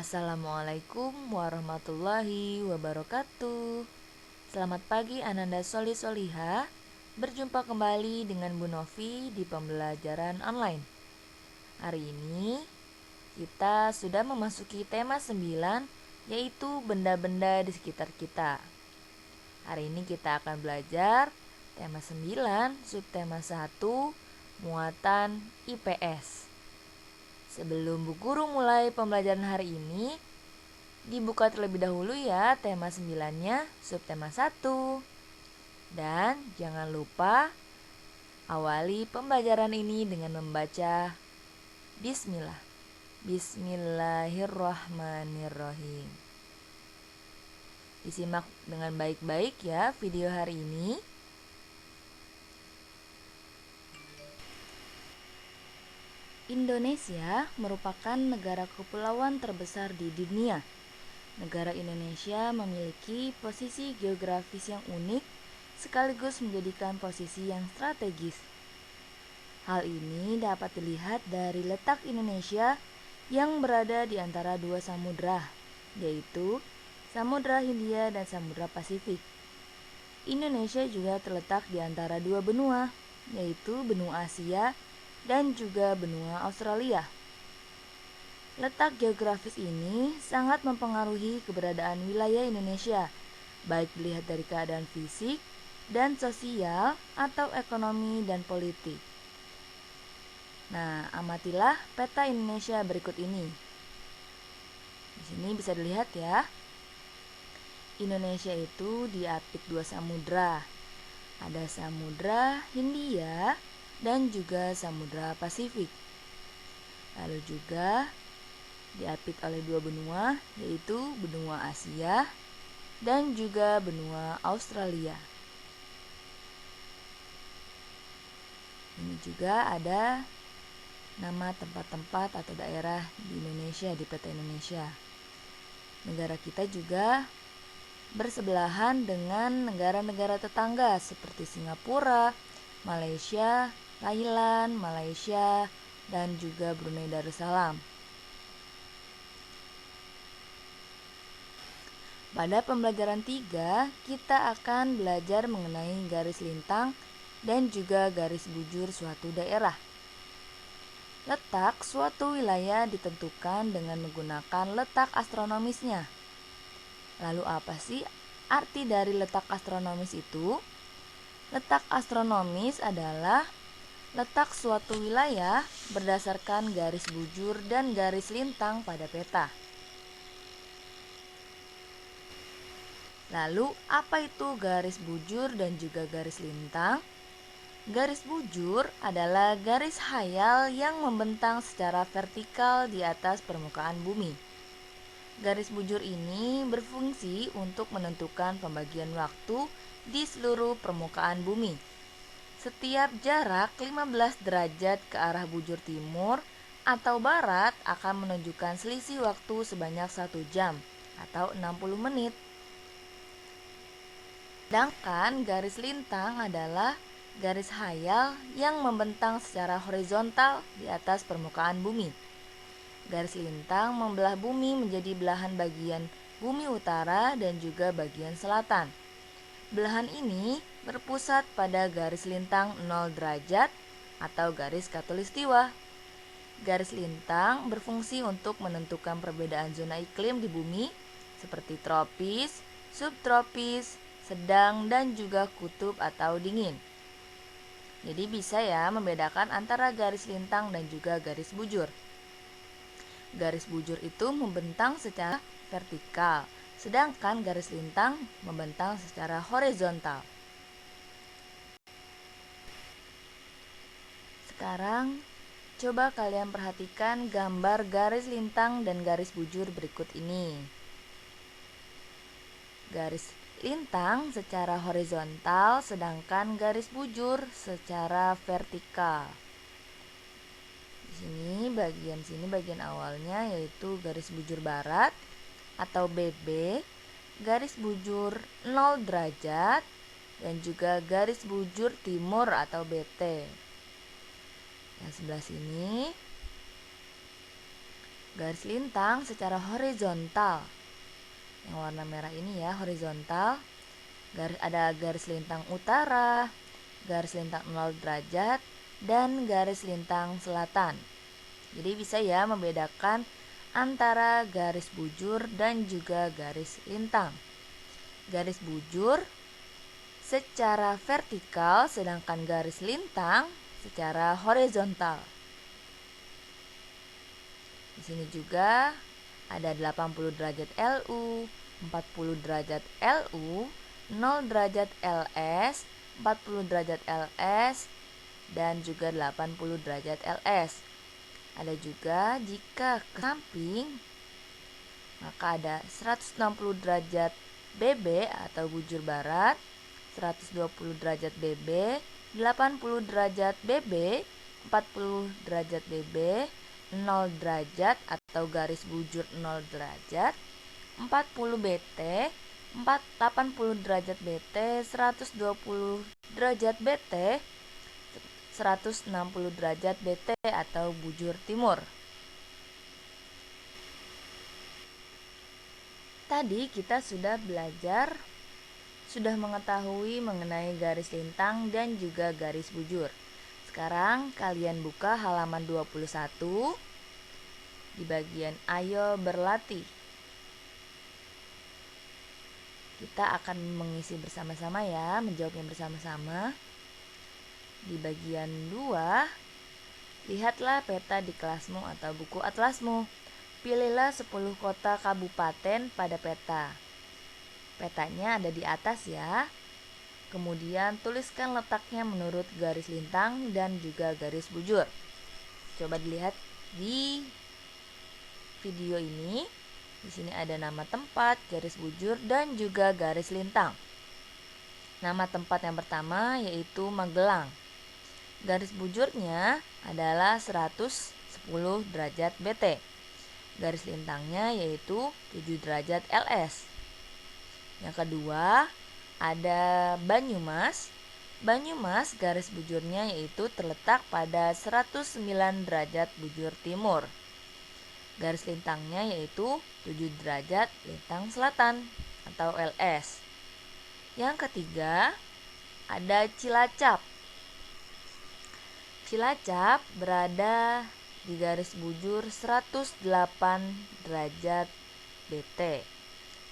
Assalamualaikum warahmatullahi wabarakatuh. Selamat pagi Ananda Soli Soliha. Berjumpa kembali dengan Bu Novi di pembelajaran online. Hari ini kita sudah memasuki tema 9, yaitu benda-benda di sekitar kita. Hari ini kita akan belajar tema 9, subtema 1, muatan IPS. Sebelum Bu Guru mulai pembelajaran hari ini, dibuka terlebih dahulu ya tema 9-nya, subtema 1. Dan jangan lupa awali pembelajaran ini dengan membaca Bismillah. Bismillahirrahmanirrahim. Disimak dengan baik-baik ya video hari ini. Indonesia merupakan negara kepulauan terbesar di dunia. Negara Indonesia memiliki posisi geografis yang unik sekaligus menjadikan posisi yang strategis. Hal ini dapat dilihat dari letak Indonesia yang berada di antara dua samudra, yaitu Samudra Hindia dan Samudra Pasifik. Indonesia juga terletak di antara dua benua, yaitu benua Asia dan juga benua Australia. Letak geografis ini sangat mempengaruhi keberadaan wilayah Indonesia, baik dilihat dari keadaan fisik dan sosial atau ekonomi dan politik. Nah, amatilah peta Indonesia berikut ini. Di sini bisa dilihat ya. Indonesia itu diapit dua samudra. Ada Samudra Hindia dan juga Samudra Pasifik. Lalu juga diapit oleh dua benua, yaitu benua Asia dan juga benua Australia. Ini juga ada nama tempat-tempat atau daerah di Indonesia, di peta Indonesia. Negara kita juga bersebelahan dengan negara-negara tetangga seperti Singapura, Malaysia, Thailand, Malaysia, dan juga Brunei Darussalam. Pada pembelajaran 3, kita akan belajar mengenai garis lintang dan juga garis bujur suatu daerah. Letak suatu wilayah ditentukan dengan menggunakan letak astronomisnya. Lalu apa sih arti dari letak astronomis itu? Letak astronomis adalah letak suatu wilayah berdasarkan garis bujur dan garis lintang pada peta. Lalu apa itu garis bujur dan juga garis lintang? Garis bujur adalah garis khayal yang membentang secara vertikal di atas permukaan bumi. Garis bujur ini berfungsi untuk menentukan pembagian waktu di seluruh permukaan bumi. Setiap jarak 15 derajat ke arah bujur timur atau barat akan menunjukkan selisih waktu sebanyak 1 jam atau 60 menit. Sedangkan garis lintang adalah garis khayal yang membentang secara horizontal di atas permukaan bumi. Garis lintang membelah bumi menjadi belahan bagian bumi utara dan juga bagian selatan. Belahan ini berpusat pada garis lintang 0 derajat atau garis khatulistiwa. Garis lintang berfungsi untuk menentukan perbedaan zona iklim di bumi seperti tropis, subtropis, sedang, dan juga kutub atau dingin. Jadi bisa ya membedakan antara garis lintang dan juga garis bujur. Garis bujur itu membentang secara vertikal, sedangkan garis lintang membentang secara horizontal. Sekarang, coba kalian perhatikan gambar garis lintang dan garis bujur berikut ini. Garis lintang secara horizontal, sedangkan garis bujur secara vertikal. Sini bagian awalnya yaitu garis bujur barat atau BB, garis bujur 0 derajat dan juga garis bujur timur atau BT. Yang sebelah sini garis lintang secara horizontal. Yang warna merah ini ya, horizontal. Ada garis lintang utara, garis lintang 0 derajat, dan garis lintang selatan. Jadi bisa ya membedakan antara garis bujur dan juga garis lintang. Garis bujur secara vertikal, sedangkan garis lintang secara horizontal. Di sini juga ada 80 derajat LU, 40 derajat LU, 0 derajat LS, 40 derajat LS, dan juga 80 derajat LS. Ada juga jika ke samping, maka ada 160 derajat BB atau bujur barat, 120 derajat BB, 80 derajat BB, 40 derajat BB, 0 derajat atau garis bujur 0 derajat, 40 BT, 80 derajat BT, 120 derajat BT, 160 derajat BT atau bujur timur. Tadi kita sudah mengetahui mengenai garis lintang dan juga garis bujur. Sekarang kalian buka halaman 21 di bagian ayo berlatih. Kita akan mengisi bersama-sama ya, menjawabnya bersama-sama. Di bagian 2, lihatlah peta di kelasmu atau buku atlasmu. Pilihlah 10 kota kabupaten pada peta. Petanya ada di atas ya. Kemudian tuliskan letaknya menurut garis lintang dan juga garis bujur. Coba dilihat di video ini. Di sini ada nama tempat, garis bujur, dan juga garis lintang. Nama tempat yang pertama yaitu Magelang. Garis bujurnya adalah 110 derajat BT. Garis lintangnya yaitu 7 derajat LS. Yang kedua, ada Banyumas. Banyumas garis bujurnya yaitu terletak pada 109 derajat bujur timur. Garis lintangnya yaitu 7 derajat lintang selatan atau LS. Yang ketiga, ada Cilacap. Cilacap berada di garis bujur 108 derajat BT.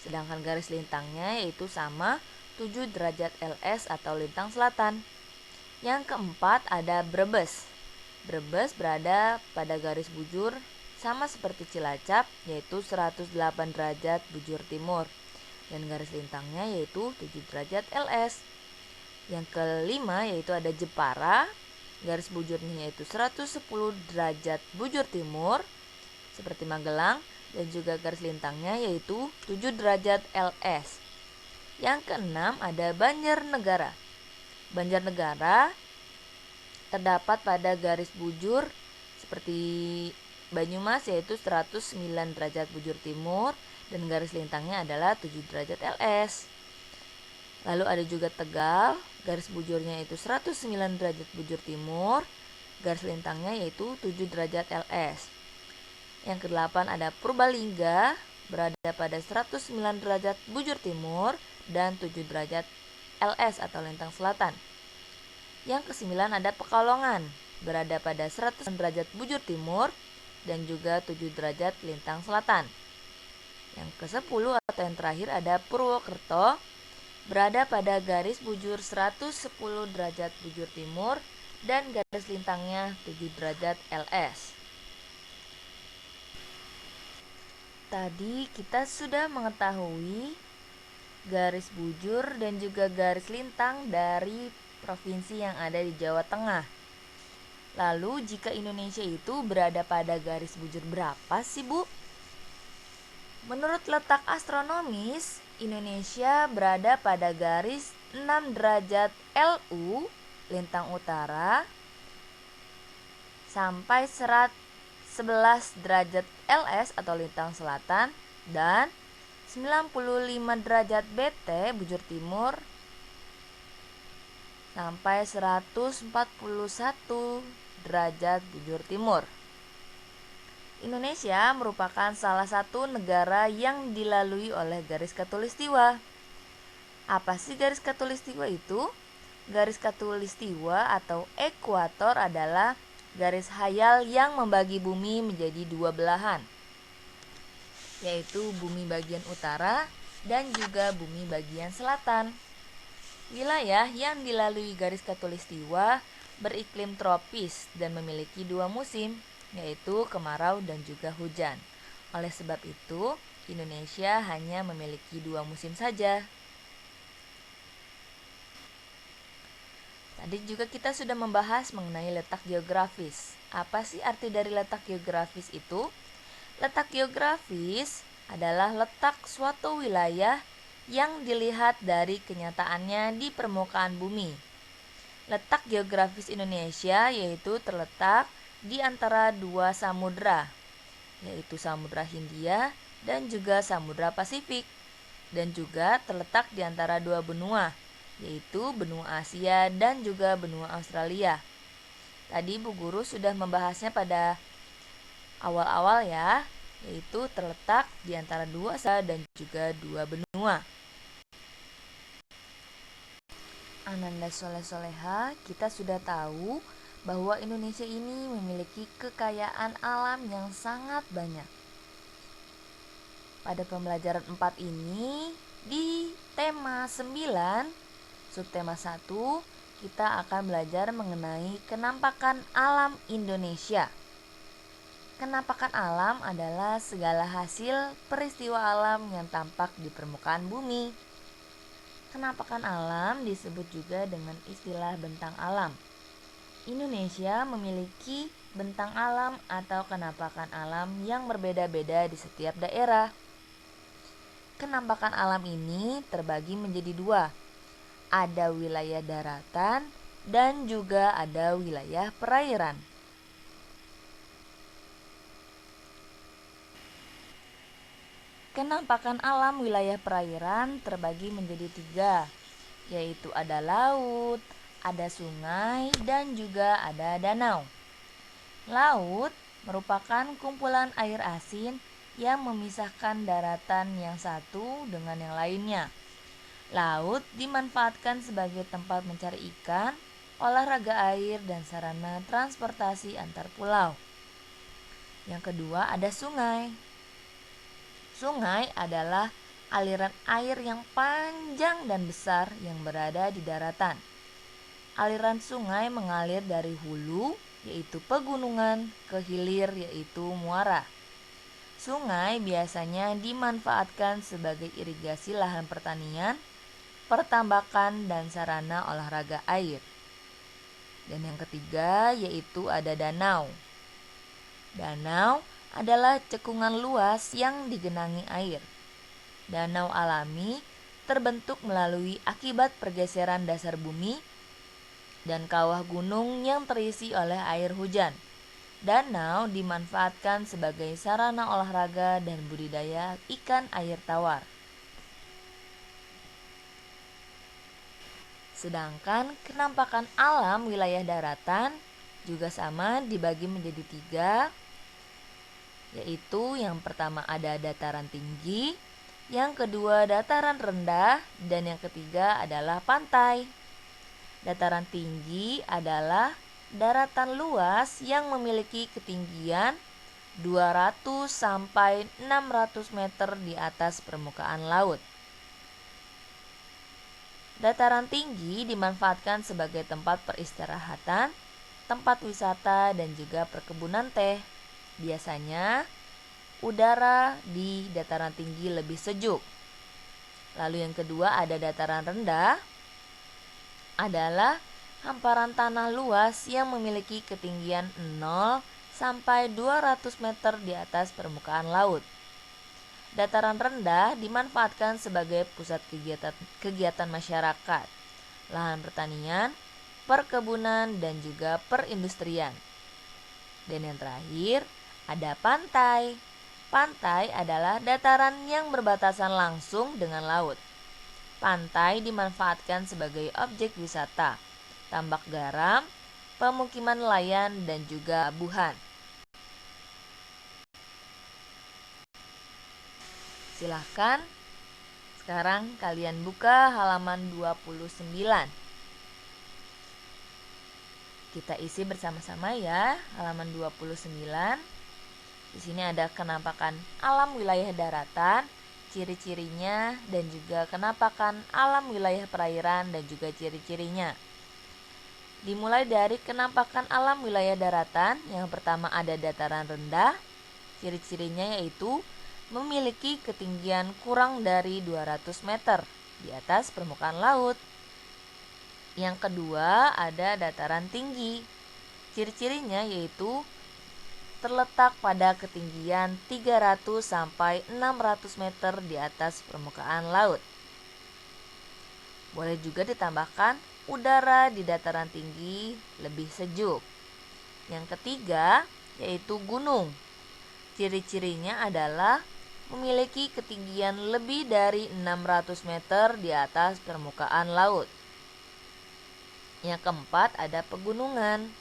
Sedangkan garis lintangnya yaitu sama 7 derajat LS atau lintang selatan. Yang keempat ada Brebes. Brebes berada pada garis bujur sama seperti Cilacap yaitu 108 derajat bujur timur dan garis lintangnya yaitu 7 derajat LS. Yang kelima yaitu ada Jepara. Garis bujurnya yaitu 110 derajat bujur timur seperti Magelang dan juga garis lintangnya yaitu 7 derajat LS. Yang keenam ada Banjarnegara. Banjarnegara terdapat pada garis bujur seperti Banyumas yaitu 109 derajat bujur timur dan garis lintangnya adalah 7 derajat LS. Lalu ada juga Tegal, garis bujurnya yaitu 109 derajat bujur timur, garis lintangnya yaitu 7 derajat LS. Yang kedelapan ada Purbalingga, berada pada 109 derajat bujur timur dan 7 derajat LS atau lintang selatan. Yang kesembilan ada Pekalongan, berada pada 100 derajat bujur timur dan juga 7 derajat lintang selatan. Yang ke-10 atau yang terakhir ada Purwokerto, berada pada garis bujur 110 derajat bujur timur dan garis lintangnya 7 derajat LS. Tadi kita sudah mengetahui garis bujur dan juga garis lintang dari provinsi yang ada di Jawa Tengah. Lalu jika Indonesia itu berada pada garis bujur berapa sih Bu? Menurut letak astronomis, Indonesia berada pada garis 6 derajat LU lintang utara sampai 11 derajat LS atau lintang selatan dan 95 derajat BT bujur timur sampai 141 derajat bujur timur. Indonesia merupakan salah satu negara yang dilalui oleh garis khatulistiwa. Apa sih garis khatulistiwa itu? Garis khatulistiwa atau ekuator adalah garis hayal yang membagi bumi menjadi dua belahan, yaitu bumi bagian utara dan juga bumi bagian selatan. Wilayah yang dilalui garis khatulistiwa beriklim tropis dan memiliki dua musim, yaitu kemarau dan juga hujan. Oleh sebab itu, Indonesia hanya memiliki dua musim saja. Tadi juga kita sudah membahas mengenai letak geografis. Apa sih arti dari letak geografis itu? Letak geografis adalah letak suatu wilayah yang dilihat dari kenyataannya di permukaan bumi. Letak geografis Indonesia yaitu terletak di antara dua samudra, yaitu Samudra Hindia dan juga Samudra Pasifik, dan juga terletak di antara dua benua, yaitu benua Asia dan juga benua Australia. Tadi Bu Guru sudah membahasnya pada awal-awal ya, yaitu terletak di antara dua dan juga dua benua. Ananda Soleh Soleha, kita sudah tahu bahwa Indonesia ini memiliki kekayaan alam yang sangat banyak. Pada pembelajaran 4 ini, di tema 9, subtema 1, kita akan belajar mengenai kenampakan alam Indonesia. Kenampakan alam adalah segala hasil peristiwa alam yang tampak di permukaan bumi. Kenampakan alam disebut juga dengan istilah bentang alam. Indonesia memiliki bentang alam atau kenampakan alam yang berbeda-beda di setiap daerah. Kenampakan alam ini terbagi menjadi dua. Ada wilayah daratan dan juga ada wilayah perairan. Kenampakan alam wilayah perairan terbagi menjadi tiga, yaitu ada laut, ada sungai, dan juga ada danau. Laut merupakan kumpulan air asin yang memisahkan daratan yang satu dengan yang lainnya. Laut dimanfaatkan sebagai tempat mencari ikan, olahraga air, dan sarana transportasi antar pulau. Yang kedua ada sungai. Sungai adalah aliran air yang panjang dan besar yang berada di daratan. Aliran sungai mengalir dari hulu, yaitu pegunungan, ke hilir, yaitu muara. Sungai biasanya dimanfaatkan sebagai irigasi lahan pertanian, pertambakan, dan sarana olahraga air. Dan yang ketiga yaitu ada danau. Danau adalah cekungan luas yang digenangi air. Danau alami terbentuk melalui akibat pergeseran dasar bumi dan kawah gunung yang terisi oleh air hujan. Danau dimanfaatkan sebagai sarana olahraga dan budidaya ikan air tawar. Sedangkan kenampakan alam wilayah daratan juga sama dibagi menjadi tiga, yaitu yang pertama ada dataran tinggi, yang kedua dataran rendah, dan yang ketiga adalah pantai. Dataran tinggi adalah daratan luas yang memiliki ketinggian 200 sampai 600 meter di atas permukaan laut. Dataran tinggi dimanfaatkan sebagai tempat peristirahatan, tempat wisata, dan juga perkebunan teh. Biasanya udara di dataran tinggi lebih sejuk. Lalu yang kedua ada dataran rendah, adalah hamparan tanah luas yang memiliki ketinggian 0 sampai 200 meter di atas permukaan laut. Dataran rendah dimanfaatkan sebagai pusat kegiatan masyarakat, lahan pertanian, perkebunan, dan juga perindustrian. Dan yang terakhir ada pantai. Pantai adalah dataran yang berbatasan langsung dengan laut. Pantai dimanfaatkan sebagai objek wisata, tambak garam, pemukiman nelayan, dan juga pelabuhan. Silahkan sekarang kalian buka halaman 29. Kita isi bersama-sama ya, halaman 29. Di sini ada kenampakan alam wilayah daratan, ciri-cirinya, dan juga kenampakan alam wilayah perairan dan juga ciri-cirinya. Dimulai dari kenampakan alam wilayah daratan, yang pertama ada dataran rendah. Ciri-cirinya yaitu memiliki ketinggian kurang dari 200 meter di atas permukaan laut. Yang kedua ada dataran tinggi. Ciri-cirinya yaitu terletak pada ketinggian 300 sampai 600 meter di atas permukaan laut. Boleh juga ditambahkan udara di dataran tinggi lebih sejuk. Yang ketiga yaitu gunung. Ciri-cirinya adalah memiliki ketinggian lebih dari 600 meter di atas permukaan laut. Yang keempat ada pegunungan.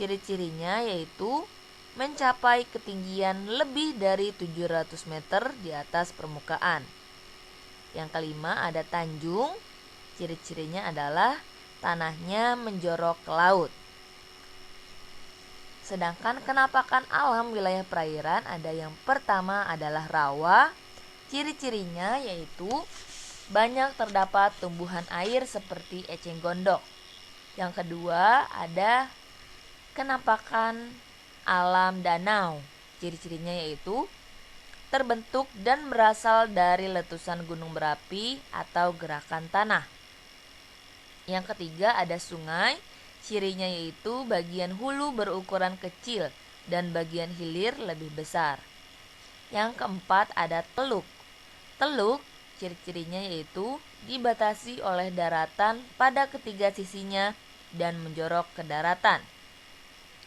Ciri-cirinya yaitu mencapai ketinggian lebih dari 700 meter di atas permukaan. Yang kelima ada tanjung. Ciri-cirinya adalah tanahnya menjorok ke laut. Sedangkan kenampakan alam wilayah perairan ada yang pertama adalah rawa. Ciri-cirinya yaitu banyak terdapat tumbuhan air seperti eceng gondok. Yang kedua ada kenampakan alam danau. Ciri-cirinya yaitu terbentuk dan berasal dari letusan gunung berapi atau gerakan tanah. Yang ketiga ada sungai. Cirinya yaitu bagian hulu berukuran kecil dan bagian hilir lebih besar. Yang keempat ada teluk. Teluk ciri-cirinya yaitu dibatasi oleh daratan pada ketiga sisinya dan menjorok ke daratan.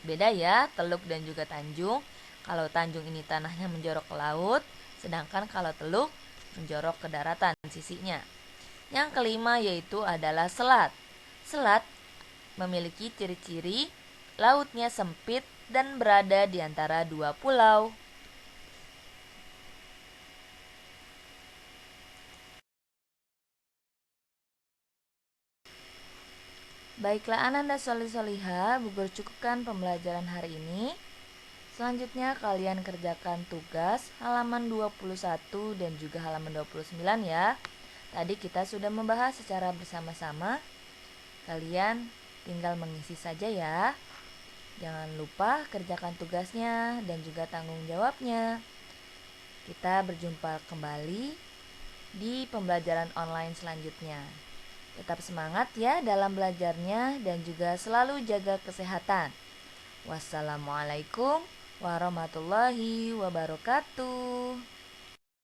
Beda ya teluk dan juga tanjung. Kalau tanjung ini tanahnya menjorok ke laut, sedangkan kalau teluk menjorok ke daratan sisinya. Yang kelima yaitu adalah selat. Selat memiliki ciri-ciri lautnya sempit dan berada di antara dua pulau. Baiklah anak dan solih-solihah, Bubur cukupkan pembelajaran hari ini. Selanjutnya kalian kerjakan tugas halaman 21 dan juga halaman 29 ya. Tadi kita sudah membahas secara bersama-sama. Kalian tinggal mengisi saja ya. Jangan lupa kerjakan tugasnya dan juga tanggung jawabnya. Kita berjumpa kembali di pembelajaran online selanjutnya. Tetap semangat ya dalam belajarnya dan juga selalu jaga kesehatan. Wassalamualaikum warahmatullahi wabarakatuh.